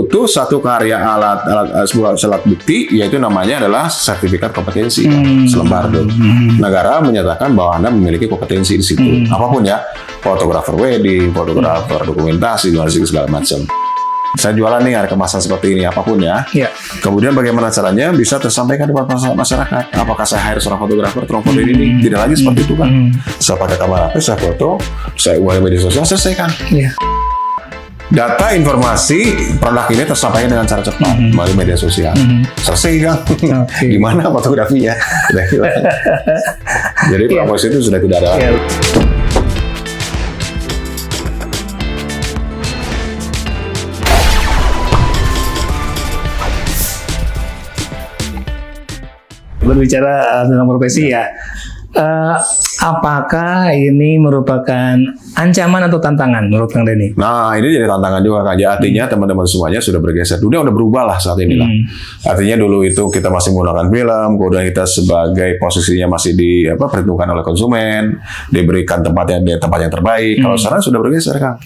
butuh satu karya sebuah alat bukti, yaitu namanya adalah sertifikat kompetensi, selembar tuh. Negara menyatakan bahwa Anda memiliki kompetensi di situ, apapun ya, fotografer wedding, fotografer dokumentasi, segala macam. Saya jualan nih ada kemasan seperti ini, apapun ya. Kemudian bagaimana caranya bisa tersampaikan kepada masyarakat? Apakah saya hire seorang fotografer, tolong foto ini? Tidak lagi seperti itu kan. Saya pakai kamera HP, saya foto, saya unggah di media sosial, selesaikan. Data informasi produk ini tersampaikan dengan cara cepat melalui media sosial. Selesai kan? Gimana fotografinya? Jadi promosi itu sudah tidak ada. Berbicara tentang profesi ya, apakah ini merupakan ancaman atau tantangan menurut Kang Denny? Nah, ini jadi tantangan juga kan. Ya, artinya teman-teman semuanya sudah bergeser. Dunia udah berubah lah saat ini lah. Artinya dulu itu kita masih menggunakan film, kemudian kita sebagai posisinya masih diperhitungkan oleh konsumen, diberikan tempat yang terbaik. Kalau sekarang sudah bergeser kan.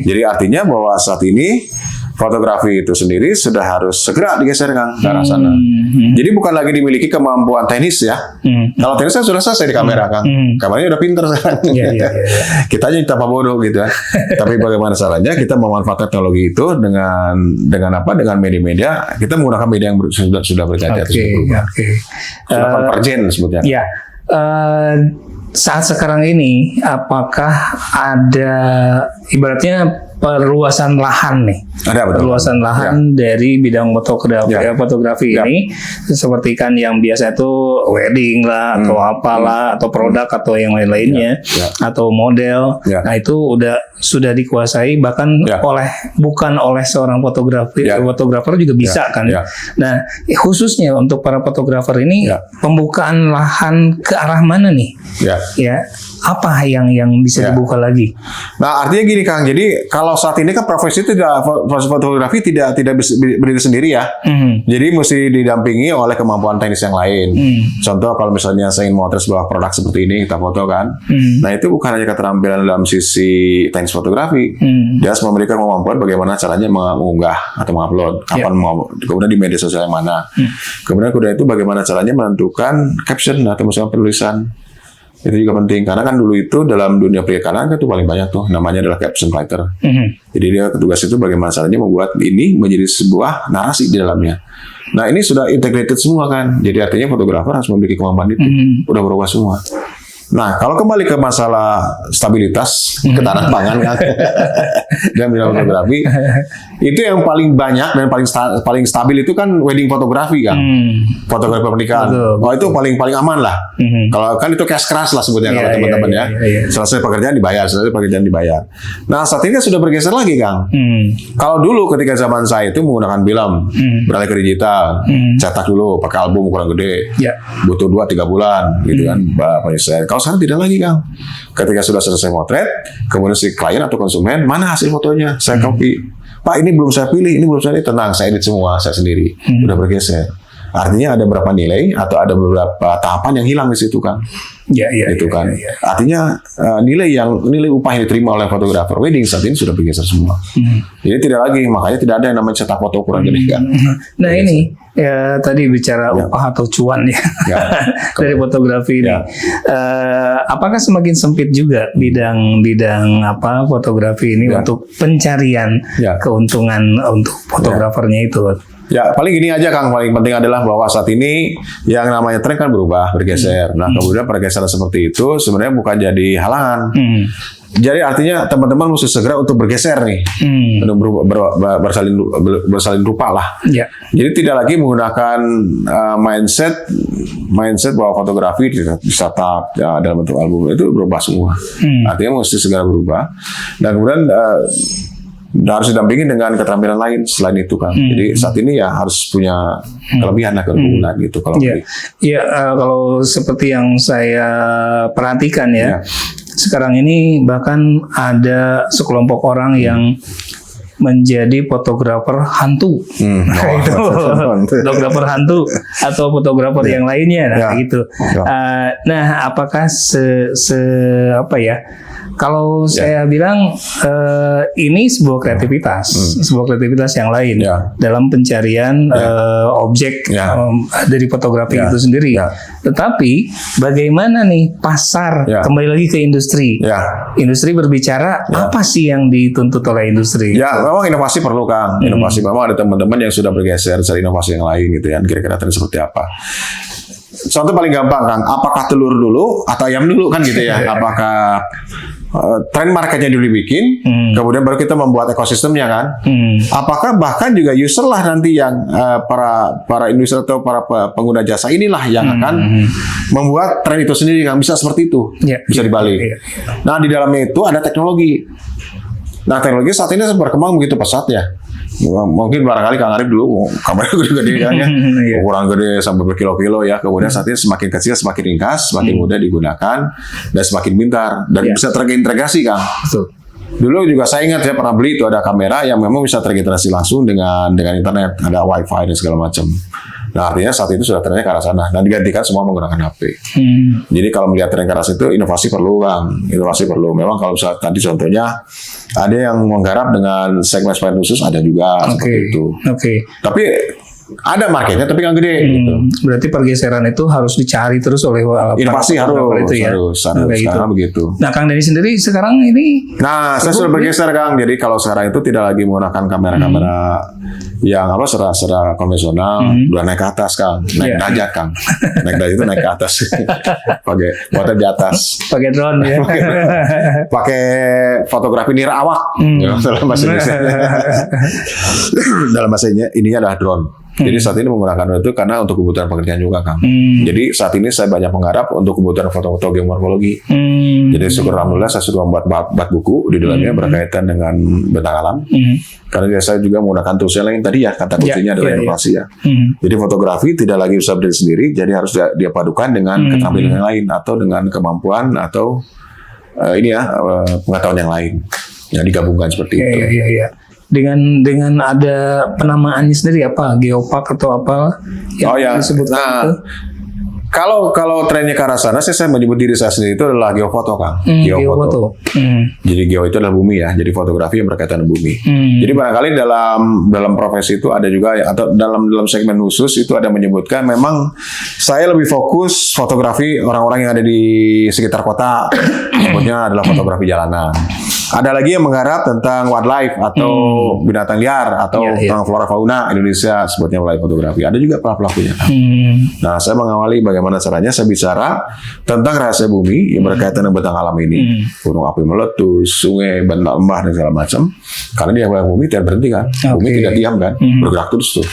Jadi artinya bahwa saat ini fotografi itu sendiri sudah harus segera digeser kan ke arah sana. Jadi bukan lagi dimiliki kemampuan teknis ya. Kalau teknis kan sudah selesai di kamera kan. Kameranya udah pinter sekarang. Kita aja tanpa bodoh gitu ya. Tapi bagaimana caranya kita memanfaatkan teknologi itu dengan media-media, kita menggunakan media yang sudah berganti atau sudah berubah. Sudah convergent sebutnya. Saat sekarang ini apakah ada ibaratnya perluasan lahan nih, perluasan lahan dari bidang fotografi ini, seperti kan yang biasa itu wedding lah atau apalah atau produk atau yang lain-lainnya atau model, nah itu sudah dikuasai bahkan bukan oleh seorang fotografer juga bisa kan. Nah khususnya untuk para fotografer ini pembukaan lahan ke arah mana nih? Apa yang bisa dibuka lagi? Nah artinya gini Kang, jadi kalau saat ini kan profesi fotografi tidak berdiri sendiri ya. Jadi mesti didampingi oleh kemampuan teknis yang lain. Contoh kalau misalnya saya ingin memotret sebuah produk seperti ini, kita foto kan. Nah itu bukan hanya keterampilan dalam sisi teknis fotografi. Dia harus memberikan kemampuan bagaimana caranya mengunggah atau mengupload, kapan kemudian di media sosial yang mana. Kemudian itu bagaimana caranya menentukan caption atau misalnya penulisan. Itu juga penting karena kan dulu itu dalam dunia perikanan kan itu paling banyak tuh namanya adalah caption writer. Jadi dia tugas itu bagaimana caranya membuat ini menjadi sebuah narasi di dalamnya. Nah ini sudah integrated semua kan. Jadi artinya fotografer harus memiliki kemampuan itu. Udah berubah semua. Nah, kalau kembali ke masalah stabilitas ketahanan pangan kan, dan bidang fotografi, itu yang paling banyak dan paling stabil itu kan wedding fotografi kan, fotografi pernikahan. Oh itu paling aman lah. Kalau kan itu cash crush lah sebutnya kalau teman-teman ya. Selesai pekerjaan dibayar. Nah saat ini kan sudah bergeser lagi Kang. Kalau dulu ketika zaman saya itu menggunakan film, beralih ke digital, cetak dulu pakai album ukuran gede, butuh 2-3 bulan gitu kan, penyelesaian. Kalau sekarang tidak lagi Kang. Ketika sudah selesai motret, kemudian si klien atau konsumen, mana hasil fotonya? Saya copy. Pak ini belum saya pilih, ini belum saya tenang, saya edit semua, saya sendiri. Udah bergeser. Artinya ada beberapa nilai atau ada beberapa tahapan yang hilang di situ kan. Artinya nilai upah yang diterima oleh fotografer wedding saat ini sudah bergeser semua. Jadi tidak lagi, makanya tidak ada yang namanya cetak foto ukuran gede kan. Nah ini ya tadi bicara upah atau cuan dari fotografi ini. Apakah semakin sempit juga bidang fotografi ini untuk pencarian keuntungan untuk fotografernya itu? Ya paling gini aja Kang, paling penting adalah bahwa saat ini yang namanya tren kan bergeser. Nah kemudian pergeseran seperti itu sebenarnya bukan jadi halangan. Jadi artinya teman-teman mesti segera untuk bergeser nih, untuk bersalin rupa lah. Jadi tidak lagi menggunakan mindset bahwa fotografi dicetak dalam bentuk album, itu berubah semua. Artinya mesti segera berubah. Dan kemudian harus didampingi dengan keterampilan lain selain itu kan. Jadi saat ini ya harus punya kelebihan keunggulan gitu kalau kalau seperti yang saya perhatikan sekarang ini bahkan ada sekelompok orang yang menjadi fotografer hantu, fotografer hantu atau fotografer yang lainnya, gitu. Nah, apakah kalau saya bilang ini sebuah kreativitas yang lain dalam pencarian objek dari fotografi itu sendiri. Tetapi bagaimana nih pasar, kembali lagi ke industri. Industri berbicara apa sih yang dituntut oleh industri? Ya, memang inovasi perlu, Kang. Inovasi memang ada teman-teman yang sudah bergeser cari inovasi yang lain gitu ya. Kira-kira tren seperti apa? Contoh paling gampang, Kang, apakah telur dulu atau ayam dulu kan gitu ya? Apakah tren marketnya dulu dibikin, kemudian baru kita membuat ekosistemnya kan? Apakah bahkan juga user lah nanti yang para industri atau para pengguna jasa inilah yang akan membuat tren itu sendiri, kan? Bisa seperti itu, bisa dibalik. Nah, di dalamnya itu ada teknologi. Nah, teknologi saat ini berkembang begitu pesat ya. Mungkin barangkali Kang Arif dulu kameranya gede-gede kan ya, ukuran gede sampai berkilo-kilo ya. Kemudian saat ini semakin kecil, semakin ringkas, semakin mudah digunakan, dan semakin pintar dan bisa terintegrasi, Kang. Dulu juga saya ingat saya pernah beli itu ada kamera yang memang bisa terintegrasi langsung dengan internet, ada wifi dan segala macam. Nah, artinya saat itu sudah trennya ke arah sana dan digantikan semua menggunakan HP. Jadi kalau melihat tren ke arah itu, inovasi perlu, Kang. Inovasi perlu. Memang kalau misalnya tadi contohnya ada yang menggarap dengan segmen khusus, ada juga seperti itu. Tapi ada marketnya tapi kan gede gitu. Berarti pergeseran itu harus dicari terus oleh inovasi harus sekarang begitu. Nah, Kang Denny sendiri sekarang ini saya sudah bergeser, Kang. Jadi kalau sekarang itu tidak lagi menggunakan kamera-kamera yang secara konvensional, udah naik ke atas, Kang. Naik derajat, Kang. Naik derajat itu naik ke atas. Pakai foto di atas. Pakai drone ya. Pakai fotografi nirawak. Dalam bahasa Indonesia. Dalam bahasanya ininya adalah drone. Jadi saat ini menggunakan drone itu karena untuk kebutuhan pekerjaan juga, Kang. Jadi saat ini saya banyak menggarap untuk kebutuhan foto-foto geomorfologi. Jadi syukur alhamdulillah saya sudah membuat buku di dalamnya berkaitan dengan bentang alam. Karena saya juga menggunakan tools yang lain tadi ya, kata kuncinya adalah inovasi ya. Jadi fotografi tidak lagi bisa berdiri sendiri, jadi harus dia padukan dengan keterampilan yang lain atau dengan kemampuan atau pengetahuan yang lain. Yang digabungkan seperti itu. Dengan ada penamaannya sendiri apa, geopark atau apa yang disebut itu? Kalau trennya ke arah sana, saya menyebut diri saya sendiri itu adalah geofoto, Kang. Geofoto. Jadi geo itu adalah bumi ya. Jadi fotografi yang berkaitan dengan bumi. Jadi barangkali dalam profesi itu ada juga atau dalam segmen khusus itu ada menyebutkan memang saya lebih fokus fotografi orang-orang yang ada di sekitar kota. Sebutnya adalah fotografi jalanan. Ada lagi yang menggarap tentang wildlife atau binatang liar atau tentang flora fauna Indonesia, sebutnya wildlife fotografi. Ada juga pelakunya. Nah, saya mengawali bagaimana caranya saya bicara tentang rahasia bumi yang berkaitan dengan bentang alam ini. Gunung api meletus, sungai, lembah dan segala macam. Karena dia bumi tidak berhenti kan, bumi tidak diam kan, bergerak terus tuh.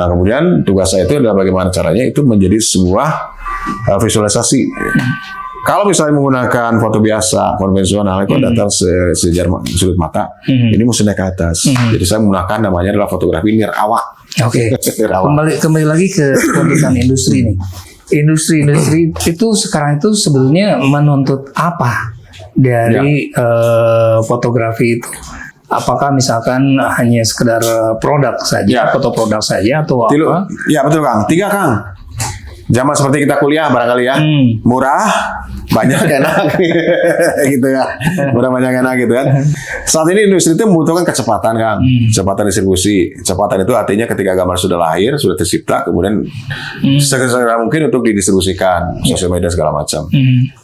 Nah, kemudian tugas saya itu adalah bagaimana caranya itu menjadi sebuah visualisasi. Kalau misalnya menggunakan foto biasa, konvensional, itu datang sejajar sudut mata, ini mesti naik ke atas. Jadi saya menggunakan namanya adalah fotografi nirawak. Kembali lagi ke kontekan industri nih. Industri itu sekarang itu sebetulnya menuntut apa dari fotografi itu? Apakah misalkan hanya sekedar produk saja, foto produk saja atau apa? Ya betul, Kang. 3, Kang. Zaman seperti kita kuliah barangkali ya, murah, banyak enak gitu ya, murah banyak enak gitu kan. Saat ini industri itu membutuhkan kecepatan, Kang, kecepatan distribusi. Kecepatan itu artinya ketika gambar sudah lahir, sudah tercipta, kemudian segera mungkin untuk didistribusikan, sosial media segala macam.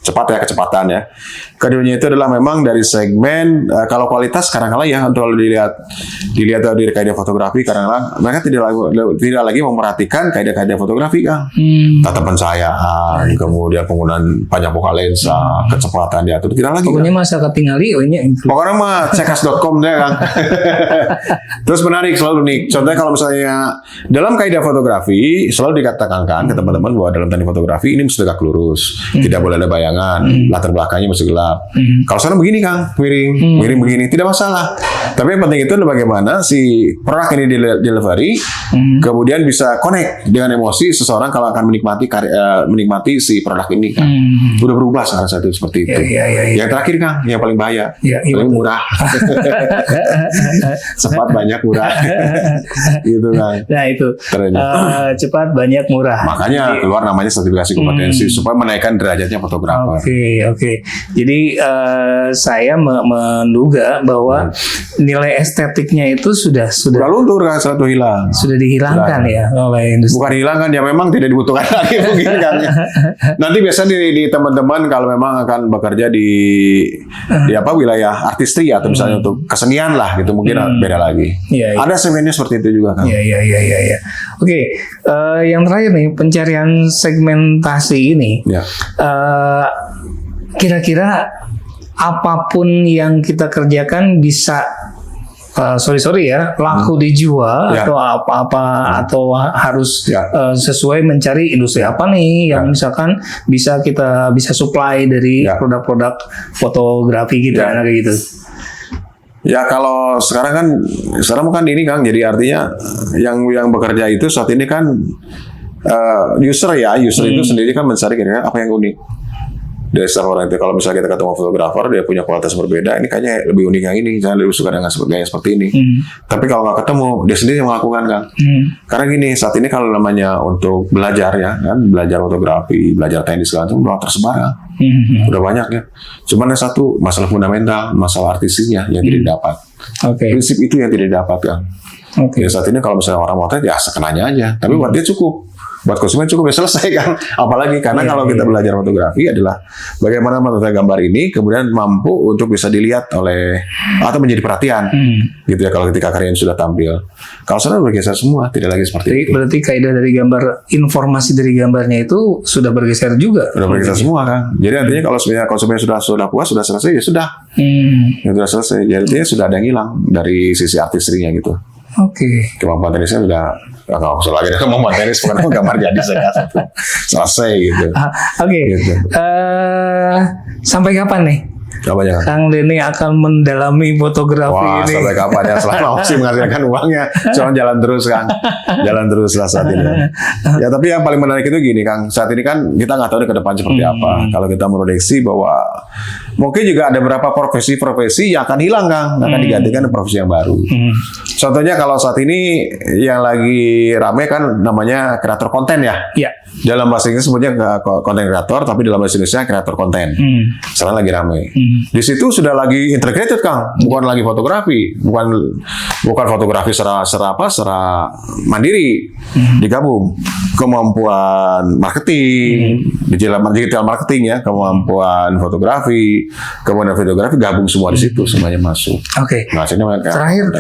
Cepat ya, kecepatan ya. Keduanya itu adalah memang dari segmen kalau kualitas kadang-kala ya untuk dilihat dari kaidah fotografi kadang-kala mereka tidak lagi memperhatikan kaidah-kaidah fotografi, Kang. Tata pencahayaan, kemudian penggunaan banyak focal lensa, kecepatan diatur, tidak lagi. Pokoknya masa ketinggali, pokoknya mah cekas.com deh, Kang. Terus menarik selalu nih, contohnya kalau misalnya dalam kaidah fotografi selalu dikatakan kan ke teman-teman bahwa dalam teknik fotografi ini mesti tegak lurus, tidak boleh ada bayangan, latar belakangnya mesti gelap. Kalau sekarang begini, Kang, miring begini, tidak masalah. Tapi yang penting itu adalah bagaimana si produk ini delivery, kemudian bisa connect dengan emosi seseorang kalau akan menikmati si produk ini, kan. Udah berubah salah satu seperti itu. Ya. Yang terakhir Kang, yang paling bahaya, paling murah. Cepat banyak murah. Gitu Kang. Nah itu cepat banyak murah. Makanya keluar namanya sertifikasi kompetensi supaya menaikkan derajatnya fotografer. Oke. Jadi saya menduga bahwa nilai estetiknya itu sudah luntur Kang, satu hilang. Sudah dihilangkan ya oleh industri. Bukan hilangkan ya, memang tidak dibutuhkan lagi mungkin kan. Nanti biasa di teman-teman kalau memang akan bekerja di wilayah artistry atau misalnya untuk kesenian lah gitu mungkin beda lagi. Ada segmennya seperti itu juga kan. Iya. Oke, yang terakhir nih pencarian segmentasi ini. Kira-kira apapun yang kita kerjakan bisa laku dijual atau apa-apa atau harus sesuai mencari industri apa nih yang misalkan bisa supply dari produk-produk fotografi kita kayak gitu. Ya kalau sekarang kan ini Kang, jadi artinya yang bekerja itu saat ini kan user itu sendiri kan mencari kira-kira apa yang unik. Dasar orang itu, kalau misalnya kita ketemu fotografer dia punya kualitas berbeda, ini kayaknya lebih unik yang ini, jangan lebih suka dengan gaya seperti ini. Tapi kalau nggak ketemu, dia sendiri yang melakukan Kang. Karena gini, saat ini kalau namanya untuk belajar belajar fotografi, belajar teknis segala macam, udah tersebar kan. Udah banyak ya. Cuman yang satu masalah fundamental, masalah artisnya yang tidak dapat. Prinsip itu yang tidak dapat Kang. Ya saat ini kalau misalnya orang motret ya sekenanya aja, tapi buat dia cukup. Buat konsumen cukup selesai kan. Apalagi karena kalau kita belajar fotografi adalah bagaimana memotret gambar ini kemudian mampu untuk bisa dilihat oleh atau menjadi perhatian gitu ya kalau ketika karyanya sudah tampil. Kalau sekarang bergeser semua, tidak lagi seperti itu. Berarti kaidah dari gambar, informasi dari gambarnya itu sudah bergeser juga. Sudah bergeser semua kan. Jadi artinya kalau sebenarnya konsumen sudah puas, sudah selesai ya sudah. Ya sudah selesai. Jadi artinya sudah ada yang hilang dari sisi artistrinya gitu. Kemampuan teknisnya sudah nggak usah lagi kemampuan teknis, pokoknya gambar jadi selesai gitu. Gitu. Sampai kapan nih Kang Denny akan mendalami fotografi ini? Sampai kapan ya, selama masih menghasilkan uangnya, cuma jalan terus Kang, jalan terus lah saat ini. Ya tapi yang paling menarik itu gini Kang, saat ini kan kita nggak tahu ke depan seperti apa. Kalau kita memprediksi bahwa mungkin juga ada beberapa profesi-profesi yang akan hilang Kang, akan digantikan dengan profesi yang baru. Contohnya kalau saat ini yang lagi rame kan namanya kreator konten ya. Dalam bahasa Inggris sebutnya konten kreator, tapi dalam bahasa Indonesia kreator konten. Sekarang lagi rame. Di situ sudah lagi integrated Kang, bukan lagi fotografi, bukan fotografi secara mandiri, digabung kemampuan marketing, digital marketing ya, kemampuan fotografi, kemudian videografi gabung semua di situ, semuanya masuk. Nah, terakhir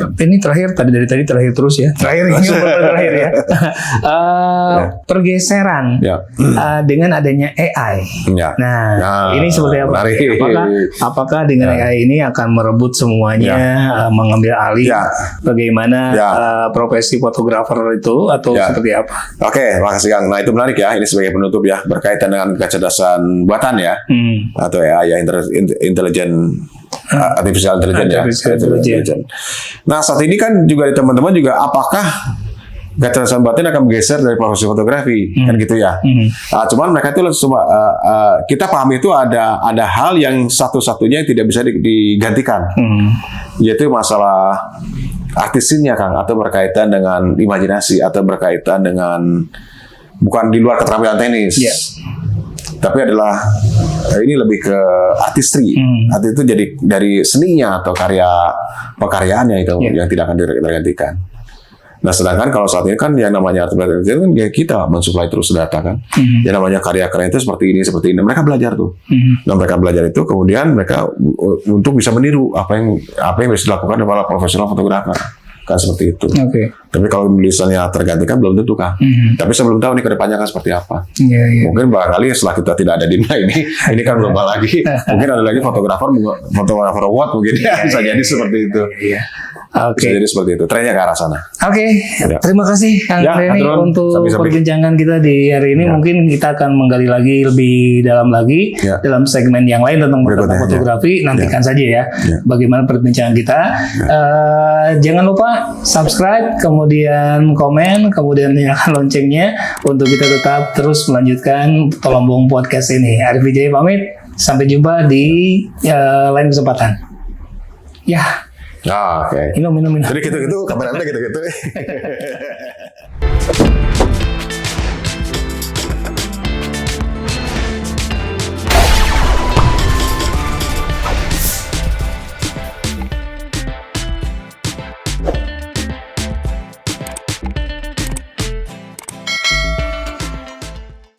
dari tadi terakhir terus ya. Terakhir ya. Pergeseran dengan adanya AI. Nah, ini seperti apa? Apakah dengan AI ini akan merebut semuanya, mengambil alih bagaimana profesi fotografer itu atau seperti apa? Makasih Kang. Nah itu menarik ya. Ini sebagai penutup ya, berkaitan dengan kecerdasan buatan ya, atau AI artificial intelligence. Nah saat ini kan juga di teman-teman juga apakah kecerdasan batin akan bergeser dari profesi fotografi kan gitu ya. Cuman mereka itu kita pahami itu ada hal yang satu-satunya yang tidak bisa digantikan, yaitu masalah artisnya Kang, atau berkaitan dengan imajinasi, atau berkaitan dengan bukan di luar keterampilan teknis. Tapi adalah ini lebih ke artistry. Arti itu jadi dari seninya atau pekaryaannya itu yang tidak akan tergantikan. Nah, sedangkan kalau saat ini kan yang namanya artificial intelligence kan kita mensuplai terus data kan. Yang namanya karya-karya itu seperti ini. Mereka belajar tuh. Nah, mereka belajar itu kemudian mereka untuk bisa meniru apa yang bisa dilakukan oleh para profesional fotografer. Kan seperti itu. Tapi kalau tulisannya tergantikan belum tentu kan. Tapi saya belum tahu nih kedepannya kan seperti apa. Mungkin barangkali setelah kita tidak ada di ini kan belum lagi. Mungkin ada lagi fotografer award mungkin bisa jadi seperti itu. Bisa jadi seperti itu. Trennya ke arah sana. Terima kasih Kang Denny untuk perbincangan kita di hari ini. Mungkin kita akan menggali lagi lebih dalam lagi dalam segmen yang lain tentang fotografi. Nantikan saja ya bagaimana perbincangan kita. Jangan lupa subscribe, kemudian komen, kemudian nyalakan loncengnya untuk kita tetap terus melanjutkan Tolombong Podcast ini. Arif Wijaya pamit. Sampai jumpa di lain kesempatan. Ya. Oke. Minum. Jadi gitu-gitu, kabar Anda gitu-gitu.